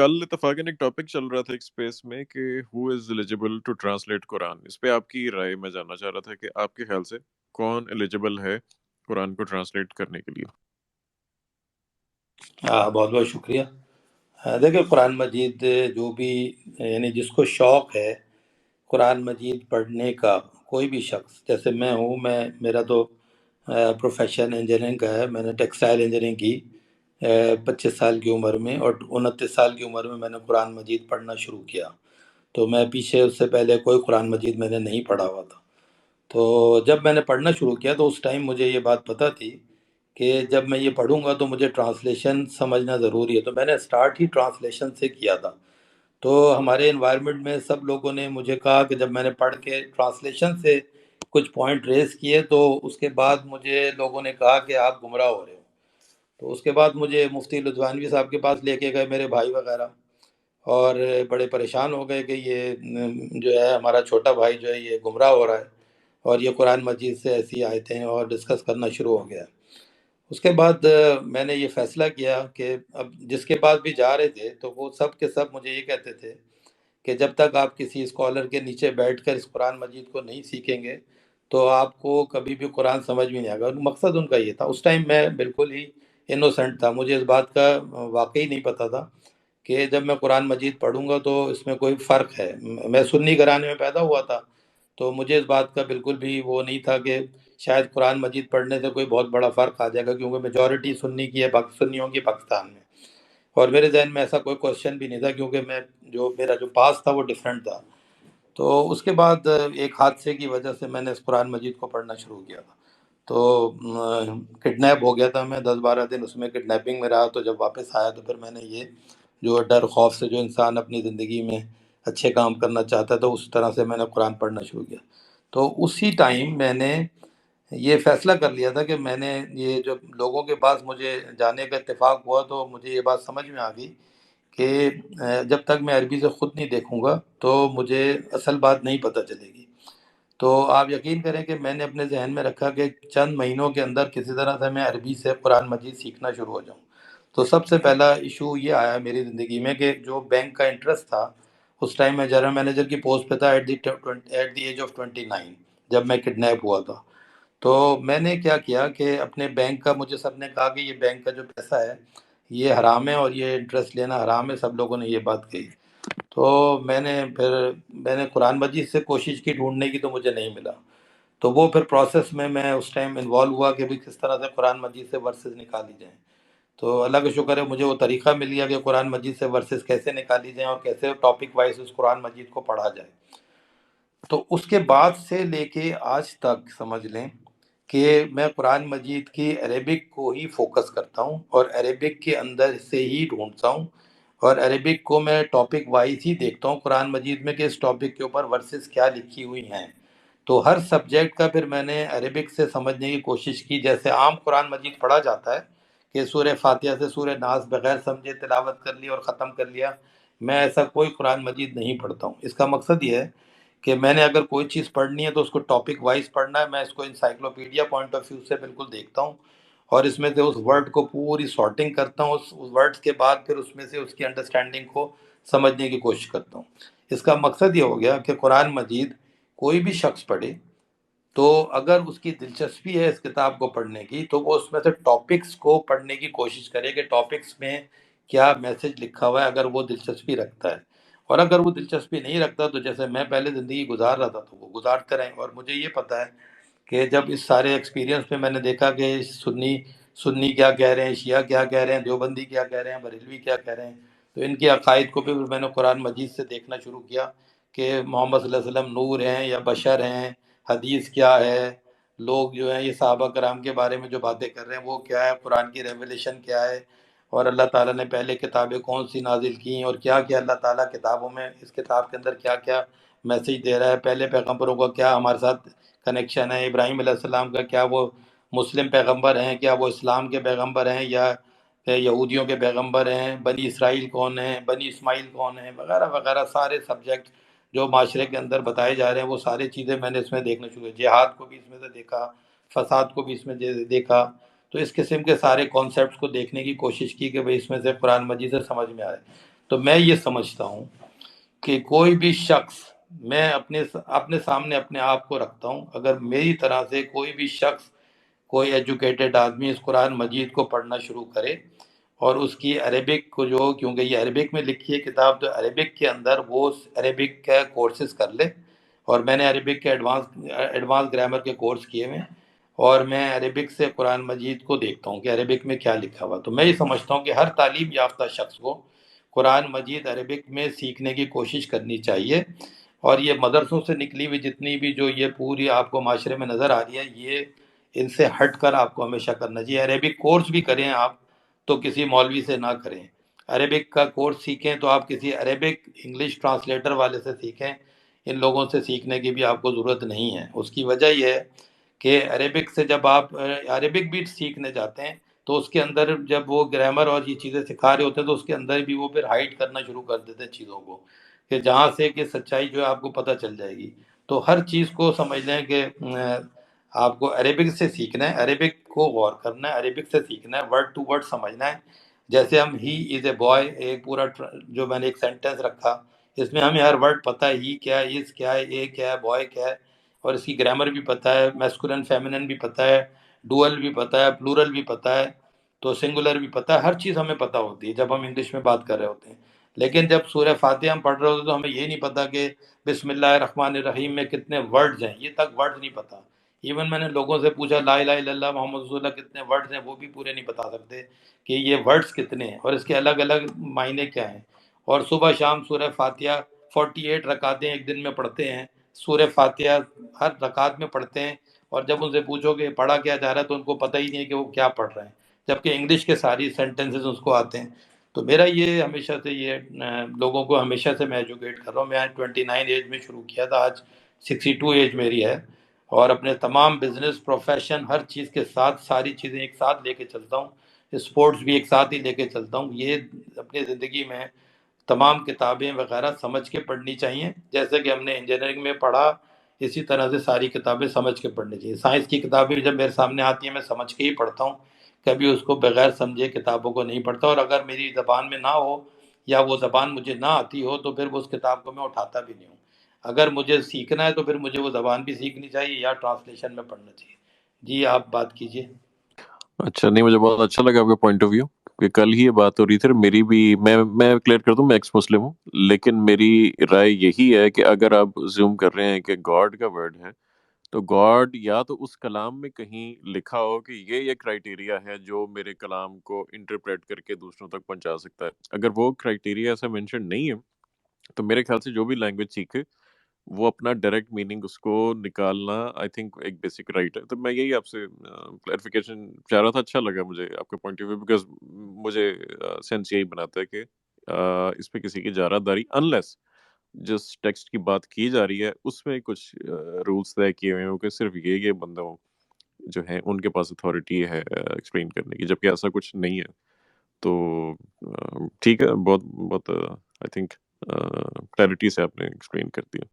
کل اتفاقاً ایک ٹاپک چل رہا تھا ایک اسپیس میں کہ ہو از ایلیجیبل ٹو ٹرانسلیٹ قرآن. اس پہ آپ کی رائے میں جاننا چاہ رہا تھا کہ آپ کے خیال سے کون ایلیجیبل ہے قرآن کو ٹرانسلیٹ کرنے کے لیے. بہت بہت شکریہ. دیکھیں، قرآن مجید جو بھی یعنی جس کو شوق ہے قرآن مجید پڑھنے کا، کوئی بھی شخص، جیسے میں ہوں، میرا تو پروفیشن انجینئرنگ کا ہے. میں نے ٹیکسٹائل انجینئرنگ کی 25 سال کی عمر میں، اور 29 سال کی عمر میں نے قرآن مجید پڑھنا شروع کیا. تو میں پیچھے اس سے پہلے کوئی قرآن مجید میں نے نہیں پڑھا ہوا تھا. تو جب میں نے پڑھنا شروع کیا تو اس ٹائم مجھے یہ بات پتہ تھی کہ جب میں یہ پڑھوں گا تو مجھے ٹرانسلیشن سمجھنا ضروری ہے. تو میں نے سٹارٹ ہی ٹرانسلیشن سے کیا تھا. تو ہمارے انوائرمنٹ میں سب لوگوں نے مجھے کہا کہ جب میں نے پڑھ کے ٹرانسلیشن سے کچھ پوائنٹ ریز کیے تو اس کے بعد مجھے لوگوں نے کہا کہ آپ گمراہ ہو رہے ہو. تو اس کے بعد مجھے مفتی لدھوانوی صاحب کے پاس لے کے گئے میرے بھائی وغیرہ، اور بڑے پریشان ہو گئے کہ یہ جو ہے ہمارا چھوٹا بھائی جو ہے یہ گمراہ ہو رہا ہے، اور یہ قرآن مجید سے ایسی آیتیں اور ڈسکس کرنا شروع ہو گیا. اس کے بعد میں نے یہ فیصلہ کیا کہ اب جس کے پاس بھی جا رہے تھے تو وہ سب کے سب مجھے یہ کہتے تھے کہ جب تک آپ کسی اسکالر کے نیچے بیٹھ کر اس قرآن مجید کو نہیں سیکھیں گے تو آپ کو کبھی بھی قرآن سمجھ میں نہیں آئے گا. مقصد ان کا یہ تھا. اس ٹائم میں بالکل ہی انوسنٹ تھا، مجھے اس بات کا واقعی نہیں پتہ تھا کہ جب میں قرآن مجید پڑھوں گا تو اس میں کوئی فرق ہے. میں سنی گھرانے میں پیدا ہوا تھا، تو مجھے اس بات کا بالکل بھی وہ نہیں تھا کہ شاید قرآن مجید پڑھنے سے کوئی بہت بڑا فرق آ جائے گا، کیونکہ میجورٹی سنی کی ہے، سنیوں کی پاکستان میں. اور میرے ذہن میں ایسا کوئی کوشچن بھی نہیں تھا، کیونکہ میرا جو پاس تھا وہ ڈیفرنٹ تھا. تو اس کے بعد ایک حادثے کی وجہ سے میں نے اس قرآن مجید کو پڑھنا شروع کیا تھا. تو کڈنیپ ہو گیا تھا میں، 10-12 دن اس میں کڈنیپنگ میں رہا. تو جب واپس آیا تو پھر میں نے یہ جو ڈر خوف سے جو انسان اپنی زندگی میں اچھے کام کرنا چاہتا ہے تو اس طرح سے میں نے قرآن پڑھنا شروع کیا. تو اسی ٹائم میں نے یہ فیصلہ کر لیا تھا کہ میں نے یہ جب لوگوں کے پاس مجھے جانے کا اتفاق ہوا تو مجھے یہ بات سمجھ میں آ گئی کہ جب تک میں عربی سے خود نہیں دیکھوں گا تو مجھے اصل بات نہیں پتہ چلے گی. تو آپ یقین کریں کہ میں نے اپنے ذہن میں رکھا کہ چند مہینوں کے اندر کسی طرح سے میں عربی سے قرآن مجید سیکھنا شروع ہو جاؤں. تو سب سے پہلا ایشو یہ آیا میری زندگی میں کہ جو بینک کا انٹرسٹ تھا، اس ٹائم میں جنرل مینیجر کی پوسٹ پہ تھا ایٹ دی ایج آف 29، جب میں کڈنیپ ہوا تھا. تو میں نے کیا کیا کہ اپنے بینک کا، مجھے سب نے کہا کہ یہ بینک کا جو پیسہ ہے یہ حرام ہے اور یہ انٹرسٹ لینا حرام ہے، سب لوگوں نے یہ بات کہی. تو میں نے قرآن مجید سے کوشش کی ڈھونڈنے کی تو مجھے نہیں ملا. تو وہ پھر پروسیس میں اس ٹائم انوالو ہوا کہ بھی کس طرح سے قرآن مجید سے ورسز نکالی جائیں. تو اللہ کا شکر ہے مجھے وہ طریقہ مل گیا کہ قرآن مجید سے ورسز کیسے نکالی جائیں اور کیسے ٹاپک وائز اس قرآن مجید کو پڑھا جائے. تو اس کے بعد سے لے کے آج تک سمجھ لیں کہ میں قرآن مجید کی عربک کو ہی فوکس کرتا ہوں اور عربک کے اندر سے ہی ڈھونڈتا ہوں، اور عربک کو میں ٹاپک وائز ہی دیکھتا ہوں قرآن مجید میں کہ اس ٹاپک کے اوپر ورسز کیا لکھی ہوئی ہیں. تو ہر سبجیکٹ کا پھر میں نے عربک سے سمجھنے کی کوشش کی. جیسے عام قرآن مجید پڑھا جاتا ہے کہ سورہ فاتحہ سے سورہ ناس بغیر سمجھے تلاوت کر لی اور ختم کر لیا، میں ایسا کوئی قرآن مجید نہیں پڑھتا ہوں. اس کا مقصد یہ ہے کہ میں نے اگر کوئی چیز پڑھنی ہے تو اس کو ٹاپک وائز پڑھنا ہے. میں اس کو انسائکلوپیڈیا پوائنٹ آف ویو سے بالکل دیکھتا ہوں، اور اس میں سے اس ورڈ کو پوری سارٹنگ کرتا ہوں. اس ورڈز کے بعد پھر اس میں سے اس کی انڈرسٹینڈنگ کو سمجھنے کی کوشش کرتا ہوں. اس کا مقصد یہ ہو گیا کہ قرآن مجید کوئی بھی شخص پڑھے تو اگر اس کی دلچسپی ہے اس کتاب کو پڑھنے کی تو وہ اس میں سے ٹاپکس کو پڑھنے کی کوشش کرے کہ ٹاپکس میں کیا میسج لکھا ہوا ہے، اگر وہ دلچسپی رکھتا ہے. اور اگر وہ دلچسپی نہیں رکھتا تو جیسے میں پہلے زندگی گزار رہا تھا تو وہ گزارتے رہیں. اور مجھے یہ پتہ ہے کہ جب اس سارے ایکسپیرینس میں میں نے دیکھا کہ سنی کیا کہہ رہے ہیں، شیعہ کیا کہہ رہے ہیں، دیوبندی کیا کہہ رہے ہیں، بریلوی کیا کہہ رہے ہیں، تو ان کے عقائد کو بھی میں نے قرآن مجید سے دیکھنا شروع کیا کہ محمد صلی اللہ علیہ وسلم نور ہیں یا بشر ہیں، حدیث کیا ہے، لوگ جو ہیں یہ صحابہ کرام کے بارے میں جو باتیں کر رہے ہیں وہ کیا ہے، قرآن کی ریویلیشن کیا ہے، اور اللہ تعالیٰ نے پہلے کتابیں کون سی نازل کی ہیں، اور کیا کیا اللہ تعالیٰ کتابوں میں اس کتاب کے اندر کیا کیا میسیج دے رہا ہے، پہلے پیغمبروں کا کیا ہمارے ساتھ کنیکشن ہے، ابراہیم علیہ السلام کا کیا وہ مسلم پیغمبر ہیں، کیا وہ اسلام کے پیغمبر ہیں یا یہودیوں کے پیغمبر ہیں، بنی اسرائیل کون ہیں، بنی اسماعیل کون ہیں، وغیرہ وغیرہ سارے سبجیکٹ جو معاشرے کے اندر بتائے جا رہے ہیں وہ ساری چیزیں میں نے اس میں دیکھنا شروع کی. جہاد کو بھی اس میں سے دیکھا، فساد کو بھی اس میں دیکھا. تو اس قسم کے سارے کانسیپٹس کو دیکھنے کی کوشش کی کہ بھئی اس میں سے قرآن مجید سے سمجھ میں آئے. تو میں یہ سمجھتا ہوں کہ کوئی بھی شخص، میں اپنے سامنے اپنے آپ کو رکھتا ہوں، اگر میری طرح سے کوئی بھی شخص، کوئی ایجوکیٹڈ آدمی اس قرآن مجید کو پڑھنا شروع کرے اور اس کی عربک کو جو، کیونکہ یہ عربک میں لکھی ہے کتاب، تو عربک کے اندر وہ عربک کا کورسز کر لے، اور میں نے عربک کے ایڈوانس گرامر کے کورس کیے ہوئے ہیں، اور میں عربک سے قرآن مجید کو دیکھتا ہوں کہ عربک میں کیا لکھا ہوا. تو میں یہ سمجھتا ہوں کہ ہر تعلیم یافتہ شخص کو قرآن مجید عربک میں سیکھنے کی کوشش کرنی چاہیے. اور یہ مدرسوں سے نکلی ہوئی جتنی بھی جو یہ پوری آپ کو معاشرے میں نظر آ رہی ہے، یہ ان سے ہٹ کر آپ کو ہمیشہ کرنا چاہیے. عربک کورس بھی کریں آپ تو کسی مولوی سے نہ کریں. عربک کا کورس سیکھیں تو آپ کسی عربک انگلش ٹرانسلیٹر والے سے سیکھیں. ان لوگوں سے سیکھنے کی بھی آپ کو ضرورت نہیں ہے. اس کی وجہ یہ ہے کہ عربک سے جب آپ عربک بھی سیکھنے جاتے ہیں تو اس کے اندر جب وہ گرامر اور یہ چیزیں سکھا رہے ہوتے ہیں تو اس کے اندر بھی وہ پھر ہائڈ کرنا شروع کر دیتے ہیں چیزوں کو، کہ جہاں سے کہ سچائی جو ہے آپ کو پتہ چل جائے گی. تو ہر چیز کو سمجھ لیں کہ آپ کو عربک سے سیکھنا ہے، عربک کو غور کرنا ہے، عربک سے سیکھنا ہے، ورڈ ٹو ورڈ سمجھنا ہے. جیسے ہم ہی از اے بوائے، ایک پورا جو میں نے ایک سینٹینس رکھا، اس میں ہمیں ہر ورڈ پتہ ہے، ہی کیا ہے، از کیا ہے، اے کیا ہے، بوائے کیا ہے، اور اس کی گرامر بھی پتہ ہے، میسکولن فیمنن بھی پتہ ہے، ڈوئل بھی پتہ ہے، پلورل بھی پتہ ہے، تو سنگولر بھی پتہ ہے. ہر چیز ہمیں پتہ ہوتی ہے جب ہم انگلش میں بات کر رہے ہوتے ہیں. لیکن جب سورہ فاتحہ ہم پڑھ رہے ہوتے ہیں تو ہمیں یہ نہیں پتہ کہ بسم اللہ الرحمن الرحیم میں کتنے ورڈز ہیں، یہ تک ورڈز نہیں پتہ. ایون میں نے لوگوں سے پوچھا لا الہ الا اللہ محمد رسول اللہ کتنے ورڈز ہیں، وہ بھی پورے نہیں بتا سکتے کہ یہ ورڈز کتنے ہیں اور اس کے الگ الگ معنی کیا ہیں. اور صبح شام سورہ فاتحہ 48 رکعتیں ایک دن میں پڑھتے ہیں، سورہ فاتحہ ہر رکعت میں پڑھتے ہیں، اور جب ان سے پوچھو کہ پڑھا کیا جا رہا ہے تو ان کو پتہ ہی نہیں ہے کہ وہ کیا پڑھ رہے ہیں، جبکہ انگلش کے ساری سینٹنسز اس کو آتے ہیں. تو میرا یہ ہمیشہ سے یہ لوگوں کو ہمیشہ سے میں ایجوکیٹ کر رہا ہوں. میں 29 ایج میں شروع کیا تھا، آج 62 ایج میری ہے، اور اپنے تمام بزنس، پروفیشن، ہر چیز کے ساتھ ساری چیزیں ایک ساتھ لے کے چلتا ہوں. اسپورٹس بھی ایک ساتھ ہی لے کے چلتا ہوں. یہ اپنی زندگی میں تمام کتابیں وغیرہ سمجھ کے پڑھنی چاہیے، جیسے کہ ہم نے انجینئرنگ میں پڑھا اسی طرح سے ساری کتابیں سمجھ کے پڑھنی چاہیے. سائنس کی کتابیں جب میرے سامنے آتی ہیں میں سمجھ کے ہی پڑھتا ہوں، کبھی اس کو بغیر سمجھے کتابوں کو نہیں پڑھتا. اور اگر میری زبان میں نہ ہو یا وہ زبان مجھے نہ آتی ہو تو پھر اس کتاب کو میں اٹھاتا بھی نہیں ہوں. اگر مجھے سیکھنا ہے تو پھر مجھے وہ زبان بھی سیکھنی چاہیے یا ٹرانسلیشن میں پڑھنا چاہیے. جی آپ بات کیجیے. اچھا، نہیں مجھے بہت اچھا لگا آپ کا پوائنٹ آف ویو، کہ کل ہی یہ بات ہو رہی تھی. میری بھی، میں کلیئر کر دوں، میں ایکس مسلم ہوں، لیکن میری رائے یہی ہے کہ اگر آپ زوم کر رہے ہیں کہ گاڈ کا ورڈ ہے، تو گاڈ یا تو اس کلام میں کہیں لکھا ہو کہ یہ کرائٹیریا ہے جو میرے کلام کو انٹرپریٹ کر کے دوسروں تک پہنچا سکتا ہے. اگر وہ کرائٹیریا ایسا مینشن نہیں ہے تو میرے خیال سے جو بھی لینگویج سیکھے وہ اپنا ڈائریکٹ میننگ اس کو نکالنا آئی تھنک ایک بیسک رائٹ ہے. تو میں یہی آپ سے کلیریفیکیشن چاہ رہا تھا. اچھا لگا مجھے آپ کا پوائنٹ آف ویو، بیکاز مجھے سینس یہی بناتا ہے کہ اس پہ کسی کی جارہ داری، انلیس جس ٹیکسٹ کی بات کی جا رہی ہے اس میں کچھ رولز طے کیے ہوئے ہوں کہ صرف یہ بندوں جو ہیں ان کے پاس اتھارٹی ہے ایکسپلین کرنے کی، جبکہ ایسا کچھ نہیں ہے. تو ٹھیک ہے، بہت بہت آئی تھنک کلیئرٹی سے آپ نے ایکسپلین کر دیا.